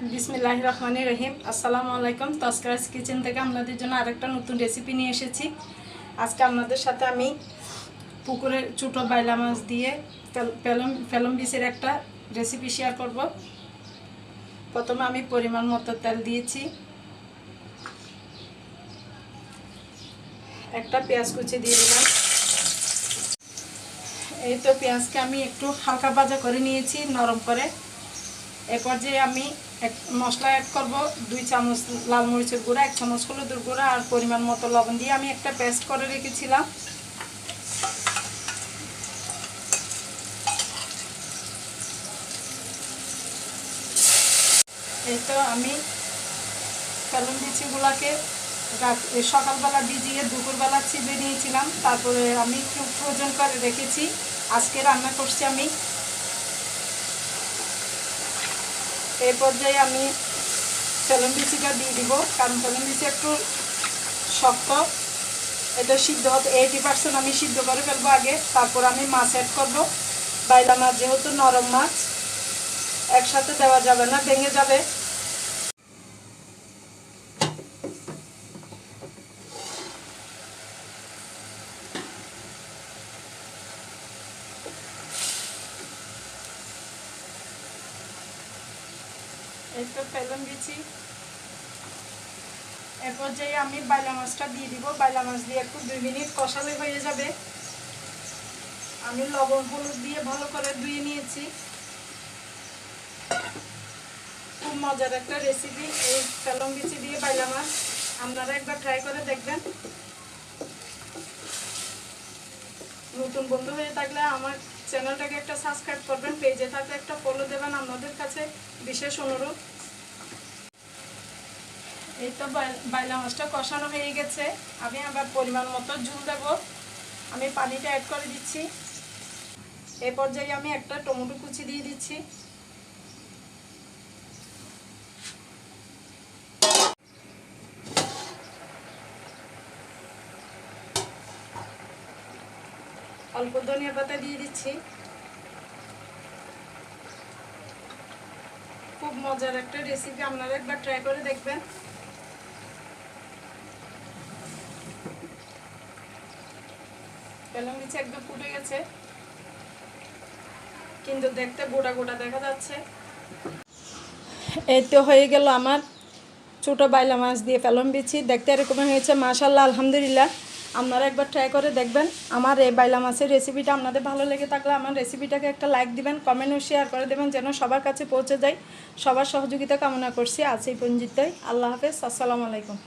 বিসমিল্লাহির রহমানির রহিম। আসসালামু আলাইকুম। তস্করাস কিচেন থেকে আপনাদের জন্য আরেকটা নতুন রেসিপি নিয়ে এসেছি। আজকে আপনাদের সাথে আমি পুকুরের ছোটো বাইলা মাছ দিয়ে ফেলম বিচের একটা রেসিপি শেয়ার করব। প্রথমে আমি পরিমাণ মতো তেল দিয়েছি, একটা পেঁয়াজ কুচি দিয়ে দিলাম। এই তো পেঁয়াজকে আমি একটু হালকা ভাজা করে নিয়েছি, নরম করে। এরপর যে আমি মশলা অ্যাড করব, 2 চামচ লাল মরিচের গুঁড়া, 1 চামচ হলুদের গুঁড়া আর পরিমাণ মতো লবণ দিয়ে আমি একটা পেস্ট করে রেখেছিলাম। এই তো আমি ফেলন বিচিগুলোকে সকালবেলা ভিজিয়ে দুপুরবেলা চিপে নিয়েছিলাম, তারপরে আমি একটু ফ্রোজেন করে রেখেছি। আজকে রান্না করছি আমি। এই পর্যায়ে আমি ফেলন বিচিটা দিয়ে দিব, কারণ ফেলন বিচি একটু শক্ত, এটা সিদ্ধ হতে 80% আমি সিদ্ধ করে ফেলবো আগে। তারপর আমি মাছ অ্যাড করবো। বাইলা মাছ যেহেতু নরম মাছ, একসাথে দেওয়া যাবে না, ভেঙে যাবে। এই তো ফেলন বিচি। এর পর্যায়ে আমি বাইলা মাছটা দিয়ে দিব। বাইলা মাছ দিয়ে একটু 2 মিনিট কষালে হয়ে যাবে। আমি লবণ হলুদ দিয়ে ভালো করে ধুয়ে নিয়েছি। খুব মজার একটা রেসিপি এই ফেলন বিচি দিয়ে বাইলা মাছ, আপনারা একবার ট্রাই করে দেখবেন। নতুন বন্ধু হয়ে থাকলে আমার চ্যানেলটাকে একটা সাবস্ক্রাইব করবেন, পেজে থাকলে একটা ফলো দেবেন, আপনাদের কাছে বিশেষ অনুরোধ। এই তো বাইলা মাছটা কষানো হয়ে গেছে। আমি আবার পরিমাণ মতো ঝোল দেব। আমি পানিটা অ্যাড করে দিচ্ছি। এই পর্যায়ে আমি একটা টমেটো কুচি দিয়ে দিচ্ছি। অল্প ধনিয়া পাতা দিয়ে দিচ্ছি। খুব মজার একটা রেসিপি, আপনারা একবার ট্রাই করে দেখবেন। ফেলন বিচি একদম ফুটে গেছে, কিন্তু দেখতে গোটা গোটা দেখা যাচ্ছে। এই তো হয়ে গেল আমার ছোটো বাইলা মাছ দিয়ে ফেলন বিচি। দেখতে এরকম হয়েছে, মাশাআল্লাহ, আলহামদুলিল্লাহ। আপনারা একবার ট্রাই করে দেখবেন। আমার এই বাইলা মাছের রেসিপিটা আপনাদের ভালো লেগে থাকলে আমার রেসিপিটাকে একটা লাইক দিবেন, কমেন্ট ও শেয়ার করে দেবেন, যেন সবার কাছে পৌঁছে যায়। সবার সহযোগিতা কামনা করছি। আজ এই পর্যন্তই। আল্লাহ হাফেজ। আসসালামু আলাইকুম।